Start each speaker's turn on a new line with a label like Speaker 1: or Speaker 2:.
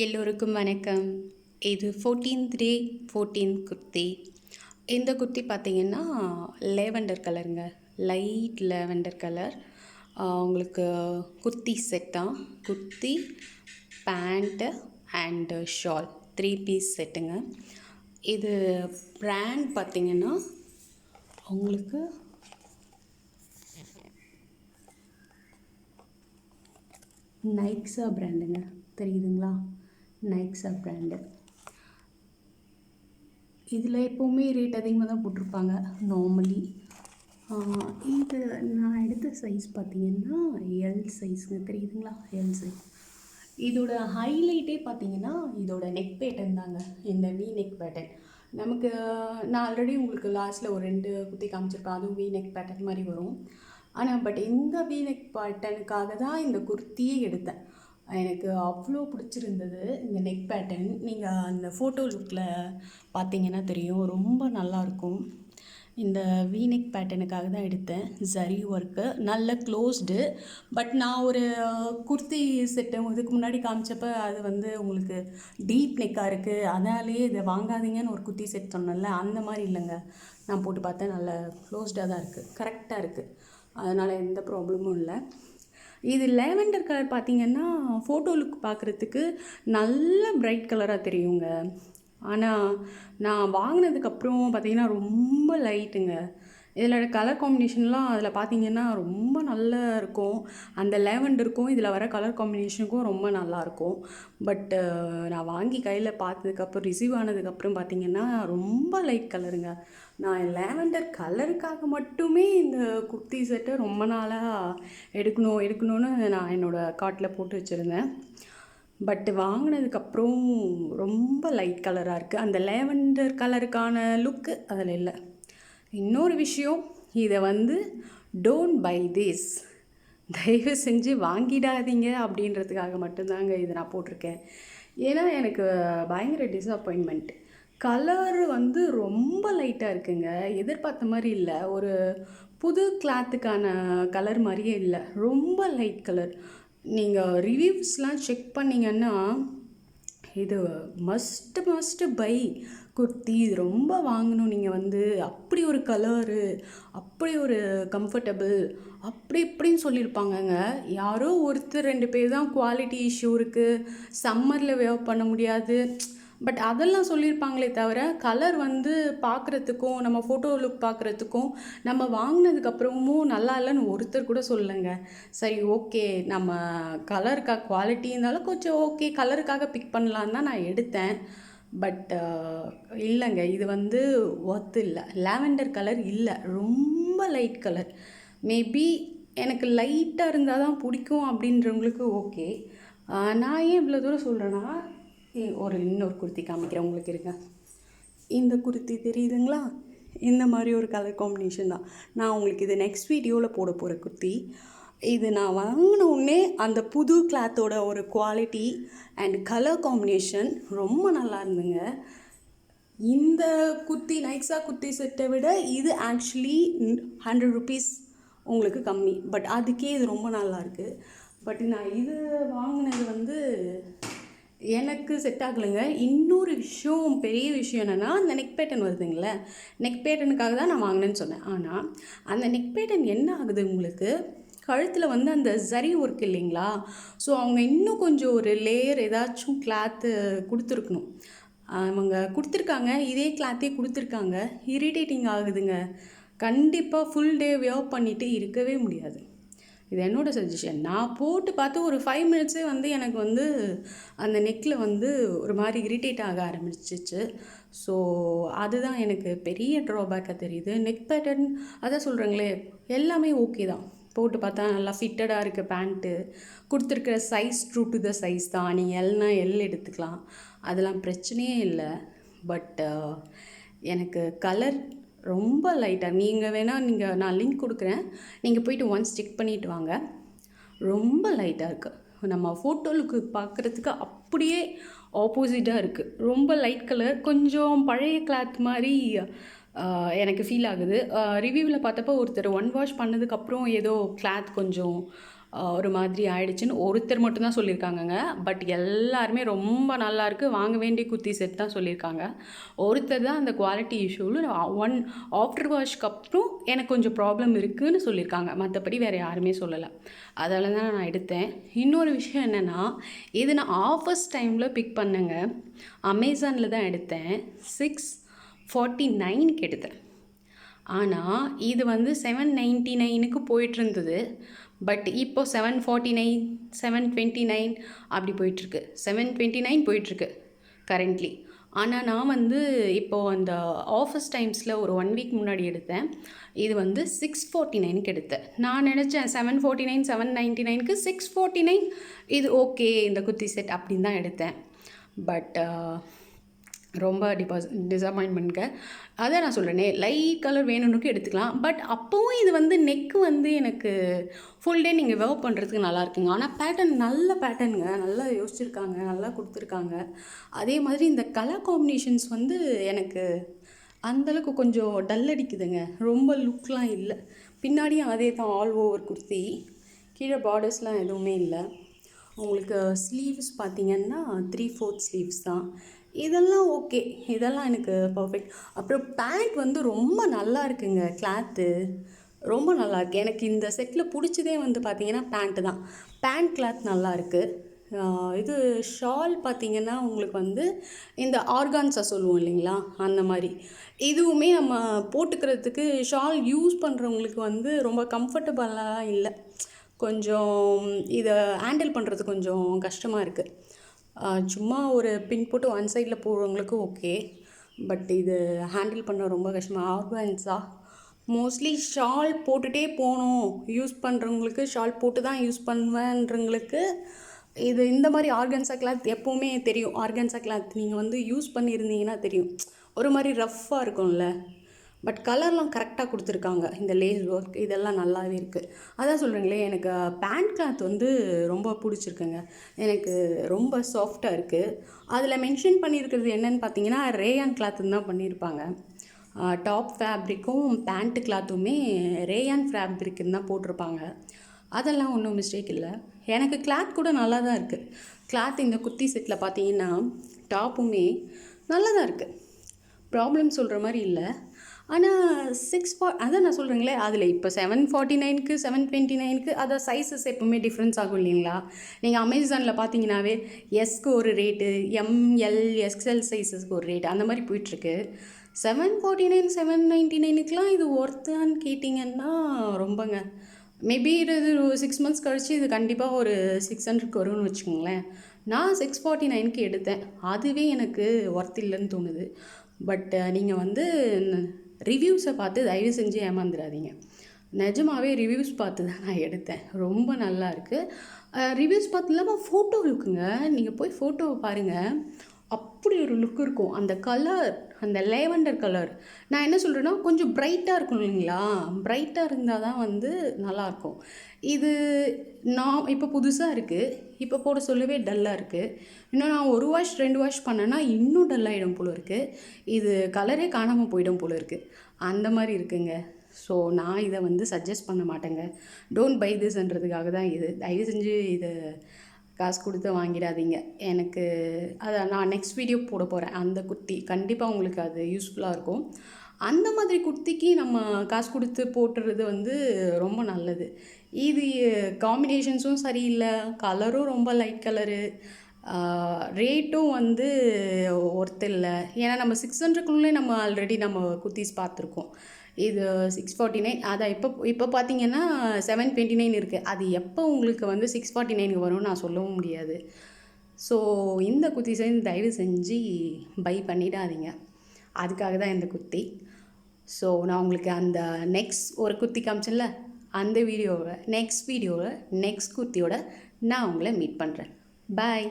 Speaker 1: எல்லோருக்கும் வணக்கம். இது 14th டே 14 குர்த்தி. இந்த குர்த்தி பார்த்திங்கன்னா லேவெண்டர் கலருங்க, லைட் லேவெண்டர் கலர். உங்களுக்கு குர்த்தி செட் தான். Kurti, pant and shawl 3 piece செட்டுங்க. இது பிராண்ட் பார்த்திங்கன்னா உங்களுக்கு நைக்ஸா பிராண்டுங்க, தெரியுதுங்களா? நைக்ஸா பிராண்டு. இதில் எப்போவுமே ரேட் அதிகமாக தான் போட்டிருப்பாங்க நார்மலி. இது நான் எடுத்த சைஸ் பார்த்திங்கன்னா எல் சைஸுங்க, தெரியுதுங்களா? L size. இதோட ஹைலைட்டே பார்த்திங்கன்னா இதோட நெக் பேட்டர்ன் தாங்க. இந்த வி நெக் பேட்டர்ன் நமக்கு நான் ஆல்ரெடி உங்களுக்கு லாஸ்ட்டில் ஒரு 2 குத்தி காமிச்சிருப்பேன். அதுவும் வி நெக் பேட்டர்ன் மாதிரி வரும். ஆனால் பட் இந்த வி நெக் பேட்டர்னுக்காக தான் இந்த குர்த்தியே எடுத்தேன். எனக்கு அவ்வளோ பிடிச்சிருந்தது இந்த நெக் பேட்டர்ன். நீங்கள் அந்த ஃபோட்டோ லுக்கில் பார்த்தீங்கன்னா தெரியும், ரொம்ப நல்லாயிருக்கும். இந்த வீநெக் பேட்டர்னுக்காக தான் எடுத்தேன். ஜரி ஒர்க்கு நல்ல க்ளோஸ்டு. பட் நான் ஒரு குர்த்தி செட்டு இதுக்கு முன்னாடி காமிச்சப்போ அது உங்களுக்கு டீப் நெக்காக இருக்குது, அதனாலேயே இதை வாங்காதீங்கன்னு ஒரு குர்த்தி செட் சொன்னேன்ல, அந்த மாதிரி இல்லைங்க. நான் போட்டு பார்த்தேன், நல்ல க்ளோஸ்டாக தான் இருக்குது, கரெக்டாக இருக்குது. அதனால் எந்த ப்ராப்ளமும் இல்லை. இது லேவெண்டர் கலர் பார்த்திங்கன்னா ஃபோட்டோ லுக் பார்க்குறதுக்கு நல்ல பிரைட் கலராக தெரியுங்க. ஆனால் நான் வாங்கினதுக்கப்புறம் பார்த்திங்கன்னா ரொம்ப லைட்டுங்க. இதில் கலர் காம்பினேஷன்லாம் அதில் பார்த்திங்கன்னா ரொம்ப நல்லா இருக்கும். அந்த லேவெண்டருக்கும் இதில் வர கலர் காம்பினேஷனுக்கும் ரொம்ப நல்லாயிருக்கும். பட்டு நான் வாங்கி கையில் பார்த்ததுக்கப்புறம் ரிசீவ் ஆனதுக்கப்புறம் பார்த்திங்கன்னா ரொம்ப லைட் கலருங்க. நான் லேவெண்டர் கலருக்காக மட்டுமே இந்த குர்த்தி செட்டை ரொம்ப நாளாக எடுக்கணும்னு நான் என்னோடய கார்ட்டில் போட்டு வச்சுருந்தேன். பட் வாங்கினதுக்கப்புறம் ரொம்ப லைட் கலராக இருக்குது. அந்த லேவெண்டர் கலருக்கான லுக்கு அதில் இல்லை. இன்னொரு விஷயம், இதை டோன்ட் பை திஸ், தயவு செஞ்சு வாங்கிடாதீங்க அப்படின்றதுக்காக மட்டும்தாங்க இதை நான் போட்டிருக்கேன். ஏன்னா எனக்கு பயங்கர டிஸப்பாயின்மெண்ட். கலரு ரொம்ப லைட்டாக இருக்குங்க. எதிர்பார்த்த மாதிரி இல்லை, ஒரு புது கிளாத்துக்கான கலர் மாதிரியே இல்லை, ரொம்ப லைட் கலர். நீங்கள் ரிவ்யூஸ்லாம் செக் பண்ணிங்கன்னா இது மஸ்ட்டு பை குர்த்தி, இது ரொம்ப வாங்கணும். நீங்கள் அப்படி ஒரு கலரு, அப்படி ஒரு கம்ஃபர்டபுள், அப்படி இப்படின்னு சொல்லியிருப்பாங்கங்க. யாரோ ஒருத்தர் 2 பேர் தான் குவாலிட்டி இஷ்யூ இருக்குது, சம்மரில் வேவ் பண்ண முடியாது, பட் அதெல்லாம் சொல்லியிருப்பாங்களே தவிர கலர் பார்க்குறதுக்கும் நம்ம ஃபோட்டோ லுக் பார்க்குறதுக்கும் நம்ம வாங்கினதுக்கப்புறமும் நல்லா இல்லைன்னு ஒருத்தர் கூட சொல்லலைங்க. சரி, ஓகே, நம்ம கலருக்காக குவாலிட்டி இருந்தாலும் கொஞ்சம் ஓகே, கலருக்காக பிக் பண்ணலான்னு தான் நான் எடுத்தேன். பட் இல்லைங்க, இது ஒர்த்து இல்லை. லேவெண்டர் கலர் இல்லை, ரொம்ப லைட் கலர். மேபி எனக்கு லைட்டாக இருந்தால் தான் பிடிக்கும் அப்படின்றவங்களுக்கு ஓகே. நான் ஏன் இவ்வளோ தூரம் சொல்கிறேன்னா, இன்னொரு குர்த்தி காமிக்கிறேன் உங்களுக்கு. இருங்க, இந்த குர்த்தி தெரியுதுங்களா? இந்த மாதிரி ஒரு கலர் காம்பினேஷன் தான். நான் உங்களுக்கு இது நெக்ஸ்ட் வீடியோவில் போட போகிற குர்த்தி. இது நான் வாங்கினோடனே அந்த புது கிளாத்தோட ஒரு குவாலிட்டி அண்ட் கலர் காம்பினேஷன் ரொம்ப நல்லா இருந்துங்க. இந்த குர்த்தி நைக்ஸா குர்த்தி செட்டை விட இது ஆக்சுவலி 100 ருபீஸ் உங்களுக்கு கம்மி. பட் அதுக்கே இது ரொம்ப நல்லாயிருக்கு. பட் நான் இது வாங்கினது எனக்கு செட் ஆகலைங்க. இன்னொரு விஷயம், பெரிய விஷயம் என்னென்னா, அந்த நெக் பேட்டர்ன் வருதுங்களே, நெக் பேட்டர்னுக்காக தான் நான் வாங்கினேன்னு சொன்னேன். ஆனால் அந்த நெக் பேட்டர்ன் என்ன ஆகுது, உங்களுக்கு கழுத்தில் அந்த ஜரி ஒர்க் இல்லைங்களா? ஸோ அவங்க இன்னும் கொஞ்சம் ஒரு லேயர் ஏதாச்சும் கிளாத்து கொடுத்துருக்கணும். அவங்க கொடுத்துருக்காங்க, இதே கிளாத்தே கொடுத்துருக்காங்க. இரிட்டேட்டிங் ஆகுதுங்க. கண்டிப்பாக ஃபுல் டே வேவ் பண்ணிவிட்டு இருக்கவே முடியாது. இது என்னோடய சஜஷன். நான் போட்டு பார்த்து ஒரு 5 மினிட்ஸே எனக்கு அந்த நெக்கில் ஒரு மாதிரி இரிட்டேட் ஆக ஆரம்பிச்சிச்சு. ஸோ அதுதான் எனக்கு பெரிய ட்ராபேக்காக தெரியுது. நெக் பேட்டர்ன் அதான் சொல்கிறேங்களே, எல்லாமே ஓகே தான். போட்டு பார்த்தா நல்லா ஃபிட்டடாக இருக்குது. பேண்ட்டு கொடுத்துருக்கிற size true to the size தான். நீங்கள் எல்னா எல் எடுத்துக்கலாம், அதெல்லாம் பிரச்சனையே இல்லை. பட் எனக்கு கலர் ரொம்ப லைட்டாக, நீங்கள் வேணால் நான் லிங்க் கொடுக்குறேன், நீங்கள் போய்ட்டு ஒன்ஸ் செக் பண்ணிவிட்டு வாங்க. ரொம்ப லைட்டாக இருக்குது. நம்ம ஃபோட்டோலுக்கு பார்க்குறதுக்கு அப்படியே ஆப்போசிட்டாக இருக்குது. ரொம்ப லைட் கலர், கொஞ்சம் பழைய கிளாத் மாதிரி எனக்கு ஃபீல் ஆகுது. ரிவ்யூவில் பார்த்தப்போ ஒருத்தர் 1 வாஷ் பண்ணதுக்கப்புறம் ஏதோ கிளாத் கொஞ்சம் ஒரு மாதிரி ஆயிடுச்சுன்னு ஒருத்தர் மட்டும்தான் சொல்லியிருக்காங்கங்க. பட் எல்லாருமே ரொம்ப நல்லாயிருக்கு, வாங்க வேண்டிய குர்த்தி செட் தான் சொல்லியிருக்காங்க. ஒருத்தர் தான் அந்த குவாலிட்டி இஷ்யூவில் ஆஃப்டர் வாஷ்க்கு அப்புறம் எனக்கு கொஞ்சம் ப்ராப்ளம் இருக்குதுன்னு சொல்லியிருக்காங்க. மற்றபடி வேறு யாருமே சொல்லலை. அதால தான் நான் எடுத்தேன். இன்னொரு விஷயம் என்னென்னா, இது நான் ஆஃபர்ஸ் டைமில் பிக் பண்ணேங்க. அமேசானில் தான் எடுத்தேன். 649க்கு எடுத்தேன். ஆனால் இது வந்து 799க்கு போயிட்டுருந்தது. பட் இப்போ 749, 729 அப்படி போயிட்டுருக்கு. 729 போயிட்டுருக்கு கரண்ட்லி. ஆனால் நான் வந்து இப்போது அந்த ஆஃபீஸ் டைம்ஸில் ஒரு 1 வீக் முன்னாடி எடுத்தேன். இது வந்து 649க்கு எடுத்தேன். நான் நினச்சேன் 749, 799க்கு 649 இது ஓகே இந்த குர்த்தி செட் அப்படின்னு தான் எடுத்தேன். பட் ரொம்ப டிசப்பாயின்மெண்ட்ங்க. அதான் நான் சொல்கிறேனே, லைட் கலர் வேணும்னுக்கு எடுத்துக்கலாம். பட் அப்போவும் இது வந்து நெக்கு வந்து எனக்கு ஃபுல் டே நீங்கள் வேர் பண்ணுறதுக்கு நல்லா இருக்குங்க. ஆனால் பேட்டர்ன் நல்ல பேட்டர்னுங்க, நல்லா யோசிச்சிருக்காங்க, நல்லா கொடுத்துருக்காங்க. அதே மாதிரி இந்த கலர் காம்பினேஷன்ஸ் வந்து எனக்கு அந்தளவுக்கு கொஞ்சம் டல் அடிக்குதுங்க. ரொம்ப லுக்லாம் இல்லை. பின்னாடியும் அதே தான், ஆல் ஓவர் குர்த்தி, கீழே பார்டர்ஸ்லாம் எதுவுமே இல்லை. உங்களுக்கு ஸ்லீவ்ஸ் பார்த்திங்கன்னா 3/4 ஸ்லீவ்ஸ் தான். இதெல்லாம் ஓகே, இதெல்லாம் எனக்கு பர்ஃபெக்ட். அப்புறம் பேண்ட் வந்து ரொம்ப நல்லா இருக்குங்க, கிளாத்து ரொம்ப நல்லாயிருக்கு. எனக்கு இந்த செட்டில் பிடிச்சதே வந்து பார்த்திங்கன்னா பேண்ட்டு தான். பேண்ட் கிளாத் நல்லாயிருக்கு. இது ஷால் பார்த்திங்கன்னா உங்களுக்கு வந்து இந்த ஆர்கான்ஸா சொல்லுவோம் இல்லைங்களா, அந்த மாதிரி இதுவுமே நம்ம போட்டுக்கிறதுக்கு ஷால் யூஸ் பண்ணுறவங்களுக்கு வந்து ரொம்ப கம்ஃபர்டபுளாக இல்லை. கொஞ்சம் இதை ஹேண்டில் பண்ணுறது கொஞ்சம் கஷ்டமாக இருக்குது. சும்மா ஒரு பின் போட்டு ஒன் சைடில் போடுறவங்களுக்கு ஓகே. பட் இது ஹேண்டில் பண்ண ரொம்ப கஷ்டமாக. ஆர்கான்ஸா மோஸ்ட்லி ஷால் போட்டுகிட்டே போகணும், யூஸ் பண்ணுறவங்களுக்கு ஷால் போட்டு தான் யூஸ் பண்ணுவேன்றவங்களுக்கு இது இந்த மாதிரி ஆர்கான்ஸா கிளாத் எப்போவுமே தெரியும். ஆர்கான்ஸா கிளாத் நீங்கள் வந்து யூஸ் பண்ணியிருந்தீங்கன்னா தெரியும், ஒரு மாதிரி ரஃப்பாக இருக்கும்ல. பட் கலர்லாம் கரெக்டாக கொடுத்துருக்காங்க. இந்த லேஸ் ஒர்க் இதெல்லாம் நல்லாவே இருக்குது. அதான் சொல்கிறீங்களே, எனக்கு பேண்ட் கிளாத் வந்து ரொம்ப பிடிச்சிருக்குங்க. எனக்கு ரொம்ப சாஃப்டாக இருக்குது. அதில் மென்ஷன் பண்ணியிருக்கிறது என்னென்னு பார்த்தீங்கன்னா, ரேயான் கிளாத்துன்னு தான் பண்ணியிருப்பாங்க. டாப் ஃபேப்ரிக்கும் பேண்ட்டு கிளாத்துமே ரேயான் ஃபேப்ரிக்குன்னு தான் போட்டிருப்பாங்க. அதெல்லாம் ஒன்றும் மிஸ்டேக் இல்லை. எனக்கு கிளாத் கூட நல்லா தான் இருக்குது. கிளாத் இந்த குர்த்தி செட்டில் பார்த்தீங்கன்னா டாப்புமே நல்லா தான் இருக்குது, ப்ராப்ளம் சொல்கிற மாதிரி இல்லை. ஆனால் அதான் நான் சொல்கிறேங்களே, அதில் இப்போ 749க்கு 729க்கு அதை சைஸஸ் எப்போவுமே டிஃப்ரென்ஸ் ஆகும் இல்லைங்களா. நீங்கள் அமேசானில் பார்த்தீங்கன்னாவே எஸ்க்கு ஒரு ரேட்டு, எம்எல் எக்ஸ்எல் சைஸஸ்க்கு ஒரு ரேட்டு, அந்த மாதிரி போயிட்டுருக்கு. 749 799க்குலாம் இது ஒர்த்தான்னு கேட்டிங்கன்னா ரொம்பங்க. மேபி இது 6 மந்த்ஸ் கழிச்சு இது கண்டிப்பாக ஒரு 600க்கு வரும்னு வச்சுக்கோங்களேன். நான் 649க்கு எடுத்தேன். அதுவே எனக்கு ஒர்த் இல்லைன்னு தோணுது. பட் நீங்கள் வந்து ரிவ்யூஸை பார்த்து தயவு செஞ்சு ஏமாந்துடாதீங்க. நிஜமாகவே ரிவ்யூஸ் பார்த்து தான் நான் எடுத்தேன். ரொம்ப நல்லா இருக்குது. ரிவ்யூஸ் பார்த்து இல்லாமல் ஃபோட்டோ லுக்குங்க, நீங்கள் போய் ஃபோட்டோவை பாருங்கள், அப்படி ஒரு லுக் இருக்கும். அந்த கலர், அந்த லேவண்டர் கலர், நான் என்ன சொல்கிறேன்னா கொஞ்சம் பிரைட்டாக இருக்கும் இல்லைங்களா, பிரைட்டாக இருந்தால் தான் வந்து நல்லாயிருக்கும். இது நான் இப்போ புதுசாக இருக்குது, இப்போ போட சொல்லவே டல்லாக இருக்குது. இன்னும் நான் 1 வாஷ் 2 வாஷ் பண்ணேன்னா இன்னும் டல்லாகிடும் போல இருக்குது. இது கலரே காணாமல் போயிடும் போல இருக்குது, அந்த மாதிரி இருக்குங்க. ஸோ நான் இதை வந்து சஜஸ்ட் பண்ண மாட்டேங்க. டோன்ட் பை திஸ்ன்றதுக்காக தான் இது. தயவு செஞ்சு இது காசு கொடுத்து வாங்கிடாதீங்க. எனக்கு அதை நான் நெக்ஸ்ட் வீடியோ போட போகிறேன். அந்த குர்த்தி கண்டிப்பாக உங்களுக்கு அது யூஸ்ஃபுல்லாக இருக்கும். அந்த மாதிரி குர்த்திக்கு நம்ம காசு கொடுத்து போட்டுறது வந்து ரொம்ப நல்லது. இது காம்பினேஷன்ஸும் சரியில்லை, கலரும் ரொம்ப லைட் கலரு, ரேட்டும் வந்து ஒர்த் இல்லை. ஏன்னா நம்ம 600க்குள்ளே நம்ம ஆல்ரெடி நம்ம குர்த்திஸ் பார்த்துருக்கோம். இது 649. அதான் இப்போ பார்த்தீங்கன்னா 729 இருக்குது. அது எப்போ உங்களுக்கு வந்து 649க்கு வரும்னு நான் சொல்லவும் முடியாது. ஸோ இந்த குர்த்திஸை தயவு செஞ்சு பை பண்ணிடாதீங்க. அதுக்காக தான் இந்த குர்த்தி. ஸோ நான் உங்களுக்கு அந்த நெக்ஸ்ட் ஒரு குர்த்தி காமிச்சேன்ல, அந்த வீடியோவில் நெக்ஸ்ட் குர்த்தியோட நான் உங்களை மீட் பண்ணுறேன். பாய்.